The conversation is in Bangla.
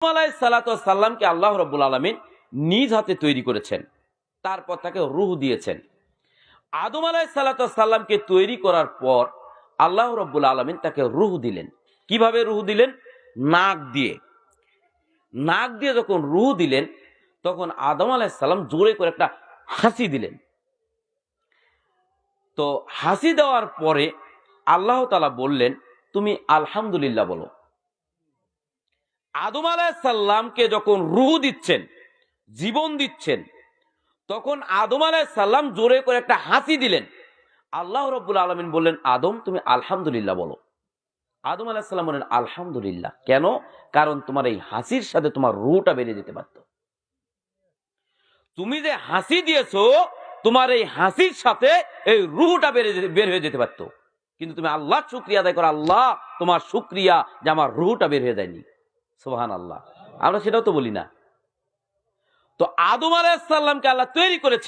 আলাইহিসসালামকে আল্লাহ রাব্বুল আলামিন নিজ হাতে তৈরি করেছেন, তারপর তাকে রূহ দিয়েছেন। আদম আলাইহিসসালামকে তৈরি করার পর আল্লাহ রাব্বুল আলামিন তাকে রূহ দিলেন। কিভাবে রূহ দিলেন? নাক দিয়ে। নাক দিয়ে যখন রূহ দিলেন, তখন আদম আলাইহিসসালাম জোরে করে একটা হাসি দিলেন। তো হাসি দেওয়ার পরে আল্লাহ তাআলা বললেন, তুমি আলহামদুলিল্লাহ বলো। আদম আলাইহিসসালামকে যখন রূহ দিচ্ছেন, জীবন দিচ্ছেন, তখন আদম আলাইহিসসালাম জোরে করে একটা হাসি দিলেন। আল্লাহ রাব্বুল আলামিন বললেন, আদম তুমি আলহামদুলিল্লাহ বলো। আদম আলাইহিসসালাম বলেন, আলহামদুলিল্লাহ। কেন? কারণ তোমার এই হাসির সাথে তোমার রূহটা বেরিয়ে যেতে পারত। তুমি যে হাসি দিয়েছো, তোমার এই হাসির সাথে এই রূহটা বের হয়ে যেতে পারতো। কিন্তু তুমি আল্লাহ শুকরিয়া আদায় করো, আল্লাহ তোমার শুকরিয়া যে আমার রূহটা বের হয়ে যায়নি। সুবহানাল্লাহ। আমরা সেটাও তো বলি না। তো আদম আলাইহিসসালামকে আল্লাহ তৈরি করেছে।